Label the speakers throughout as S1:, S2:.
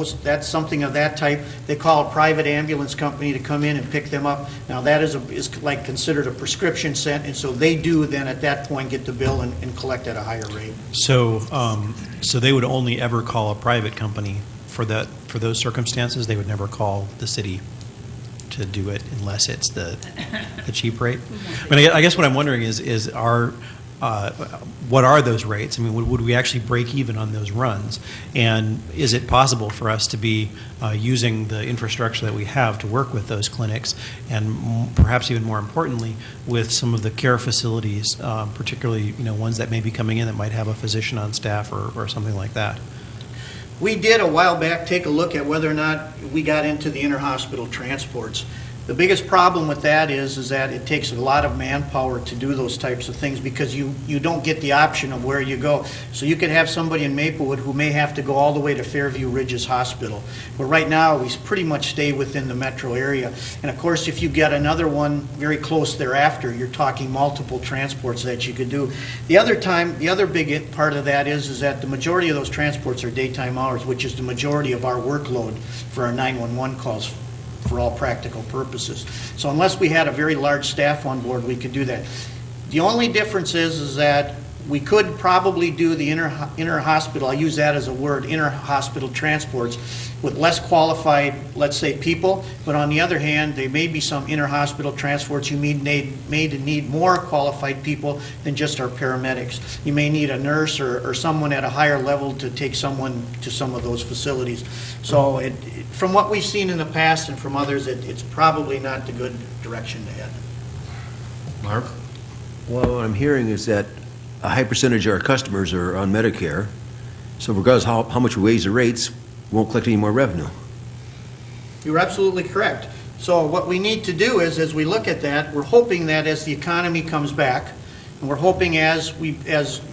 S1: that's something of that type. They call a private ambulance company to come in and pick them up. Now that is like considered a prescription sent, and so they do then at that point get the bill and collect at a higher rate.
S2: So, so they would only ever call a private company for those circumstances. They would never call the city to do it unless it's the cheap rate. I mean, I guess what I'm wondering is what are those rates? I mean, would we actually break even on those runs? And is it possible for us to be using the infrastructure that we have to work with those clinics, and perhaps even more importantly, with some of the care facilities, particularly ones that may be coming in that might have a physician on staff or something like that?
S1: We did a while back take a look at whether or not we got into the inter-hospital transports. The biggest problem with that is that it takes a lot of manpower to do those types of things, because you don't get the option of where you go. So you could have somebody in Maplewood who may have to go all the way to Fairview Ridges Hospital. But right now we pretty much stay within the metro area. And of course, if you get another one very close thereafter, you're talking multiple transports that you could do. The other big part of that is that the majority of those transports are daytime hours, which is the majority of our workload for our 911 calls, for all practical purposes. So unless we had a very large staff on board, we could do that. The only difference is that we could probably do the inter-hospital, I use that as a word, inter-hospital transports with less qualified, let's say, people. But on the other hand, there may be some inter-hospital transports you may need more qualified people than just our paramedics. You may need a nurse or someone at a higher level to take someone to some of those facilities. So from what we've seen in the past and from others, it's probably not the good direction to head.
S3: Mark?
S4: Well, what I'm hearing is that a high percentage of our customers are on Medicare, so regardless of how much we raise the rates, we won't collect any more revenue.
S1: You're absolutely correct. So what we need to do is, as we look at that, we're hoping that as the economy comes back, and we're hoping as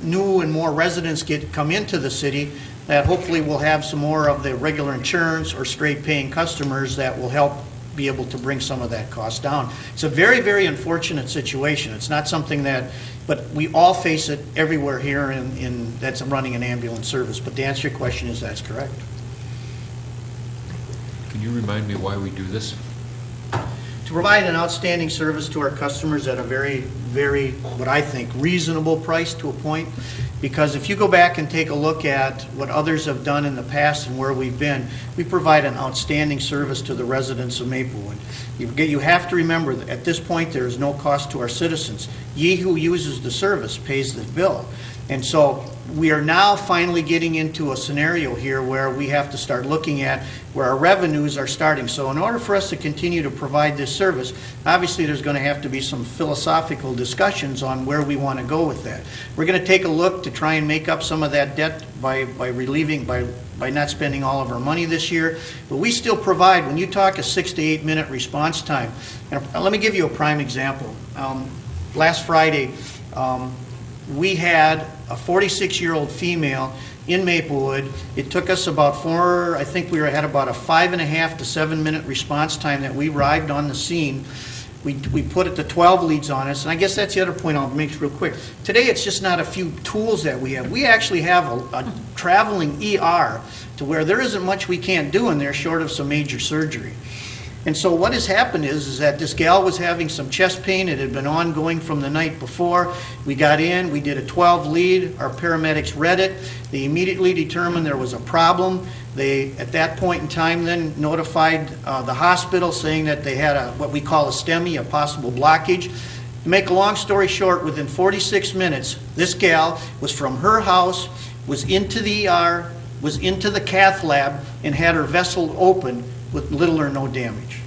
S1: new and more residents come into the city, that hopefully we'll have some more of the regular insurance or straight paying customers that will help be able to bring some of that cost down. It's a very, very unfortunate situation. It's not something that, but we all face it everywhere here in that's running an ambulance service. But to answer your question is that's correct.
S3: Can you remind me why we do this?
S1: To provide an outstanding service to our customers at a very, very, what I think, reasonable price to a point. Because if you go back and take a look at what others have done in the past and where we've been, we provide an outstanding service to the residents of Maplewood. You have to remember that at this point there is no cost to our citizens. Ye who uses the service pays the bill. And so we are now finally getting into a scenario here where we have to start looking at where our revenues are starting. So in order for us to continue to provide this service, obviously there's going to have to be some philosophical discussions on where we want to go with that. We're going to take a look to try and make up some of that debt by not spending all of our money this year. But we still provide, when you talk a 6 to 8 minute response time, and let me give you a prime example. Last Friday, we had a 46-year-old female in Maplewood. It took us about I think we had about a 5.5 to 7 minute response time that we arrived on the scene. We put it to 12 leads on us, and I guess that's the other point I'll make real quick. Today it's just not a few tools that we have. We actually have a traveling ER to where there isn't much we can't do in there short of some major surgery. And so what has happened is that this gal was having some chest pain. It had been ongoing from the night before. We got in, we did a 12 lead. Our paramedics read it. They immediately determined there was a problem. They, at that point in time, then notified the hospital saying that they had what we call a STEMI, a possible blockage. To make a long story short, within 46 minutes, this gal was from her house, was into the ER, was into the cath lab, and had her vessel open with little or no damage.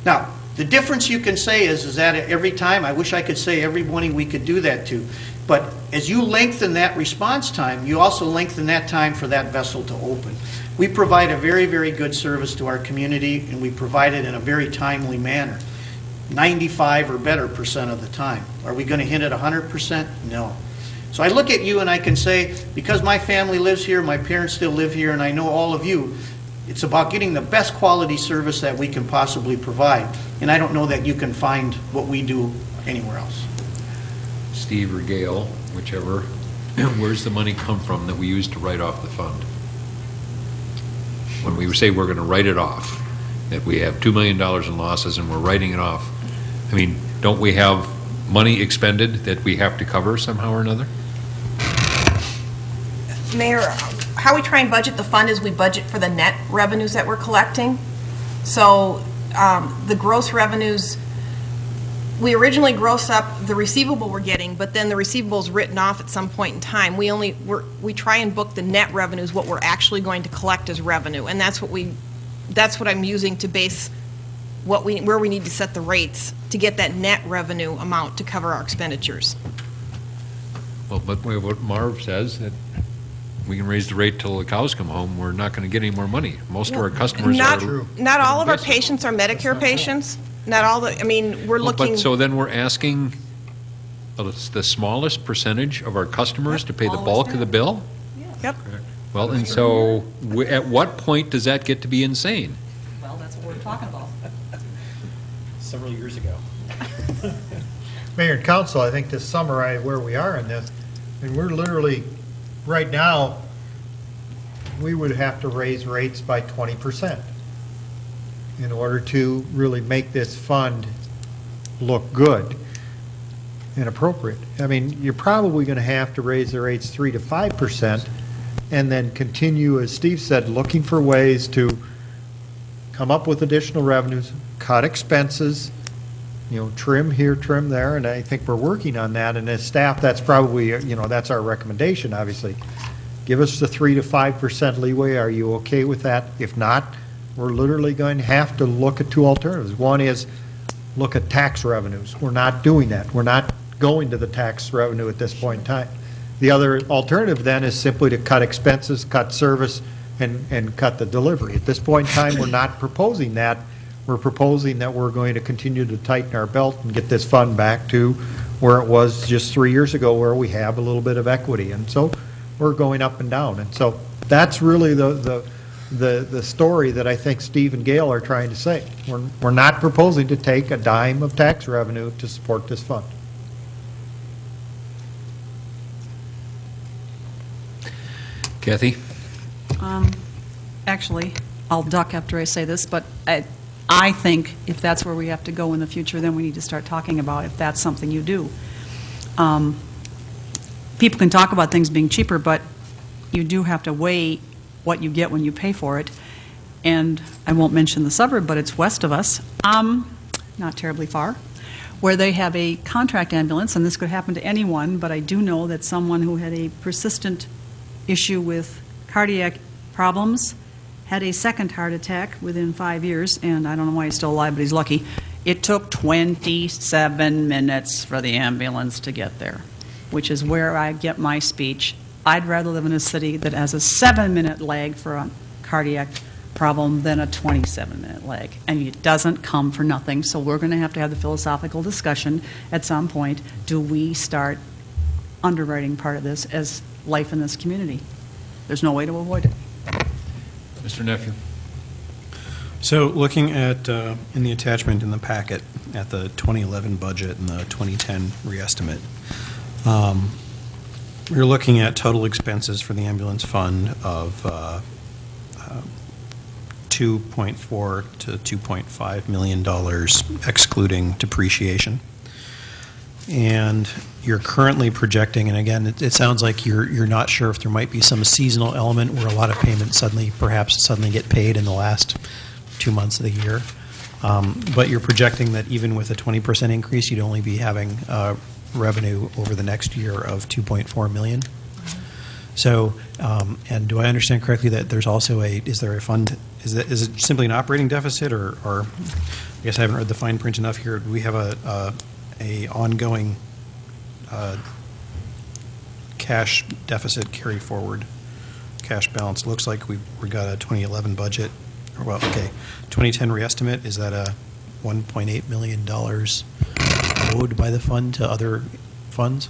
S1: Now, the difference you can say is that every time, I wish I could say everybody we could do that to, but as you lengthen that response time, you also lengthen that time for that vessel to open. We provide a very, very good service to our community, and we provide it in a very timely manner. 95% or better of the time. Are we going to hit it 100%? No. So I look at you and I can say, because my family lives here, my parents still live here, and I know all of you, it's about getting the best quality service that we can possibly provide. And I don't know that you can find what we do anywhere else.
S3: Steve or Gail, whichever, where's the money come from that we use to write off the fund? when we say we're going to write it off, that we have $2 million in losses and we're writing it off, I mean, don't we have money expended that we have to cover somehow or another?
S5: Mayor, how we try and budget the fund is we budget for the net revenues that we're collecting. So the gross revenues, we originally gross up the receivable we're getting, but then the receivable is written off at some point in time. We try and book the net revenues, what we're actually going to collect as revenue, and that's what I'm using to base where we need to set the rates to get that net revenue amount to cover our expenditures.
S3: Well, but what Marv says, that we can raise the rate till the cows come home, we're not going to get any more money. Most of our customers are...
S5: Not all of our patients are Medicare patients. Not all the, I mean, we're looking...
S3: But so then we're asking the smallest percentage of our customers to pay the bulk of the bill?
S5: Yep.
S3: Well, and so at what point does that get to be insane?
S6: Well, that's what we're talking about.
S2: Several years ago.
S7: Mayor and council, I think to summarize where we are in this, and we're literally, right now, we would have to raise rates by 20% in order to really make this fund look good and appropriate. I mean, you're probably going to have to raise the rates 3 to 5% and then continue, as Steve said, looking for ways to come up with additional revenues, cut expenses, trim here, trim there, and I think we're working on that. And as staff, that's probably, that's our recommendation, obviously. Give us the 3 to 5% leeway. Are you okay with that? If not, we're literally going to have to look at two alternatives. One is look at tax revenues. We're not doing that. We're not going to the tax revenue at this point in time. The other alternative then is simply to cut expenses, cut service, and cut the delivery. At this point in time, we're not proposing that. We're proposing that we're going to continue to tighten our belt and get this fund back to where it was just 3 years ago, where we have a little bit of equity. And so we're going up and down. And so that's really the story that I think Steve and Gail are trying to say. We're not proposing to take a dime of tax revenue to support this fund.
S3: Kathy?
S6: Actually, I'll duck after I say this, but I think if that's where we have to go in the future, then we need to start talking about if that's something you do. People can talk about things being cheaper, but you do have to weigh what you get when you pay for it. And I won't mention the suburb, but it's west of us, not terribly far, where they have a contract ambulance, and this could happen to anyone, but I do know that someone who had a persistent issue with cardiac problems had a second heart attack within 5 years, and I don't know why he's still alive, but he's lucky. It took 27 minutes for the ambulance to get there, which is where I get my speech. I'd rather live in a city that has a 7-minute lag for a cardiac problem than a 27-minute lag. And it doesn't come for nothing, so we're going to have the philosophical discussion at some point. Do we start underwriting part of this as life in this community? There's no way to avoid it.
S3: Mr. Nephew?
S2: So looking at, in the attachment in the packet, at the 2011 budget and the 2010 reestimate, you're looking at total expenses for the ambulance fund of $2.4 to $2.5 million, excluding depreciation. And you're currently projecting, and again, it sounds like you're not sure if there might be some seasonal element where a lot of payments perhaps suddenly get paid in the last 2 months of the year. But you're projecting that even with a 20% increase, you'd only be having revenue over the next year of $2.4 million. So, and do I understand correctly that there's also is there a fund, is it simply an operating deficit, or I guess I haven't read the fine print enough here. Do we have a ongoing cash deficit carry forward cash balance? It looks like we got a 2011 budget, or well, okay, 2010 reestimate. Is that a $1.8 million owed by the fund to other funds?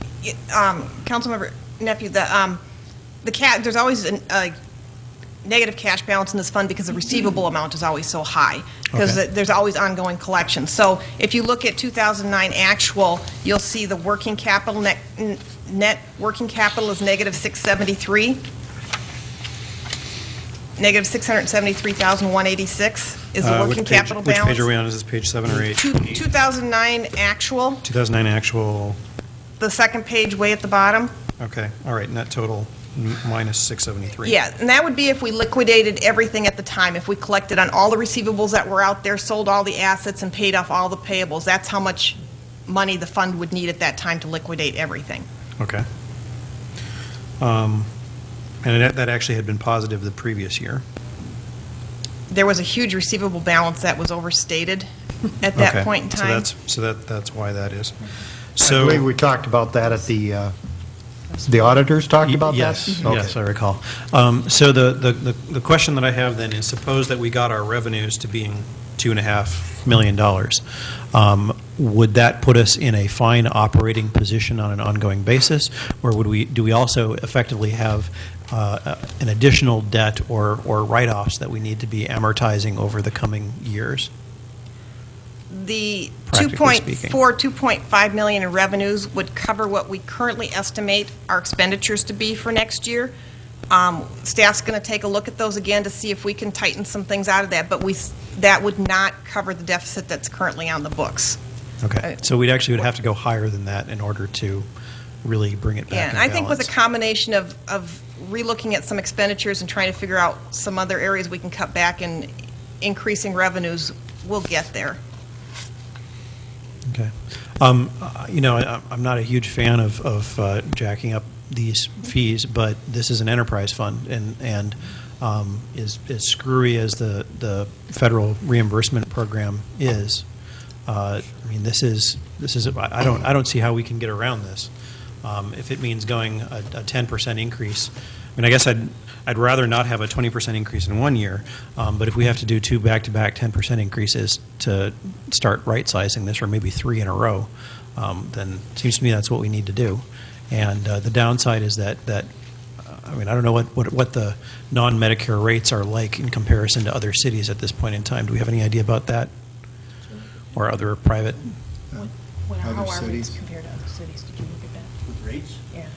S5: Councilmember Nephew, there's always a negative cash balance in this fund because the receivable amount is always so high, because there's always ongoing collections. So if you look at 2009 actual, you'll see the working capital, net working capital is negative 673. Negative 673,186 is the working capital balance.
S2: Which page are we on? Is this page 7 or 8?
S5: 2009 actual,
S2: 2009 actual,
S5: the second page way at the bottom.
S2: okay, all right, net total minus 673.
S5: Yeah, and that would be if we liquidated everything at the time, if we collected on all the receivables that were out there, sold all the assets, and paid off all the payables. That's how much money the fund would need at that time to liquidate everything.
S2: Okay. And that actually had been positive the previous year.
S5: There was a huge receivable balance that was overstated at that
S2: Okay,
S5: point in time.
S2: So that's why that is.
S7: I
S2: So
S7: believe we talked about that at the auditors talked about that?
S2: Yes,
S7: Okay.
S2: yes, I recall. So the question that I have then is, suppose that we got our revenues to being $2.5 million. Would that put us in a fine operating position on an ongoing basis, or do we also effectively have an additional debt or write-offs that we need to be amortizing over the coming years?
S5: The
S2: Practically speaking.
S5: 2.5 million in revenues would cover what we currently estimate our expenditures to be for next year. Staff's going to take a look at those again to see if we can tighten some things out of that, but that would not cover the deficit that's currently on the books.
S2: Okay, so we'd have to go higher than that in order to really bring it back
S5: Yeah,
S2: in
S5: and I think with a
S2: balance.
S5: combination of relooking at some expenditures and trying to figure out some other areas we can cut back and increasing revenues, we'll get there.
S2: Okay. I'm not a huge fan of jacking up these fees, but this is an enterprise fund, and as screwy as the federal reimbursement program is, I mean, this is I don't see how we can get around this. If it means going a 10% increase, I mean, I guess I'd rather not have a 20% increase in 1 year, but if we have to do 2 back-to-back 10% increases to start right-sizing this, or maybe 3 in a row, then it seems to me that's what we need to do. And the downside is that I mean, I don't know what the non-Medicare rates are like in comparison to other cities at this point in time. Do we have any idea about that? Or other private?
S5: How are rates compared to other cities? Did you look at that?
S1: With rates?
S5: Yeah.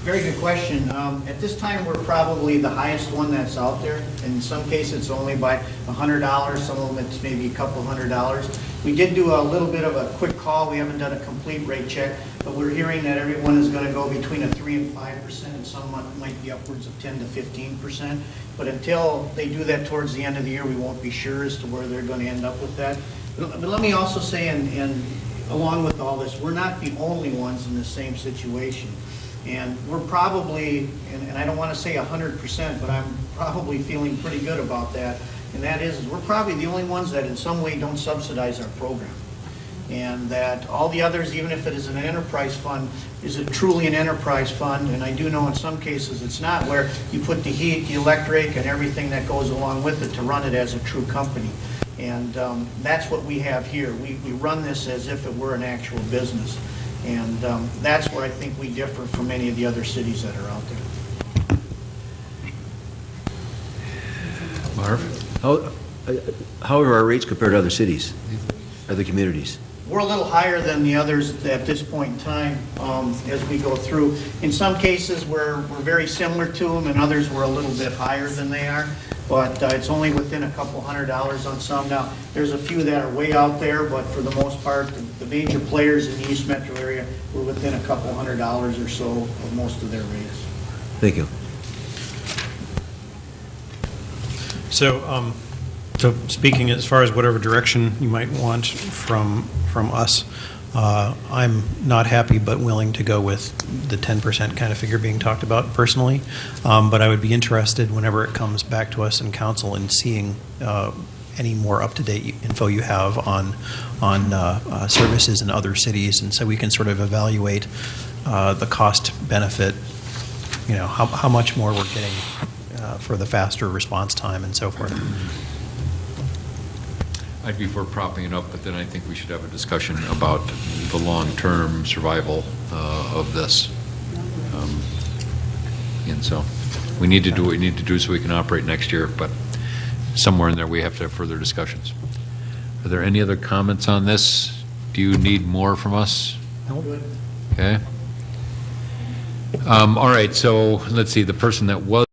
S1: Very good question. At this time, we're probably the highest one that's out there. In some cases, it's only by $100. Some of them, it's maybe a couple $100. We did do a little bit of a quick call. We haven't done a complete rate check, but we're hearing that everyone is going to go between a 3 and 5%, and some might be upwards of 10 to 15%. But until they do that towards the end of the year, we won't be sure as to where they're going to end up with that. But let me also say, and along with all this, we're not the only ones in the same situation. And we're probably, and I don't want to say 100%, but I'm probably feeling pretty good about that. And that is, we're probably the only ones that in some way don't subsidize our program. And that all the others, even if it is an enterprise fund, is it truly an enterprise fund? And I do know in some cases it's not, where you put the heat, the electric, and everything that goes along with it to run it as a true company. And that's what we have here. We run this as if it were an actual business. And that's where I think we differ from many of the other cities that are out there.
S3: Marv?
S4: How are our rates compared to other cities, other communities?
S1: We're a little higher than the others at this point in time as we go through. In some cases, we're very similar to them, and others we're a little bit higher than they are. But it's only within a couple $100 on some. Now, there's a few that are way out there, but for the most part, the major players in the East Metro area were within a couple $100 or so of most of their rates.
S4: Thank you.
S2: So, so speaking as far as whatever direction you might want from us, I'm not happy but willing to go with the 10% kind of figure being talked about personally, but I would be interested whenever it comes back to us in council in seeing any more up-to-date info you have on services in other cities, and so we can sort of evaluate the cost benefit, you know, how much more we're getting for the faster response time and so forth.
S3: I'd be for propping it up, but then I think we should have a discussion about the long-term survival of this. And so we need to do what we need to do so we can operate next year, but somewhere in there we have to have further discussions. Are there any other comments on this? Do you need more from us?
S1: Good.
S3: Okay. All right, so let's see, the person that was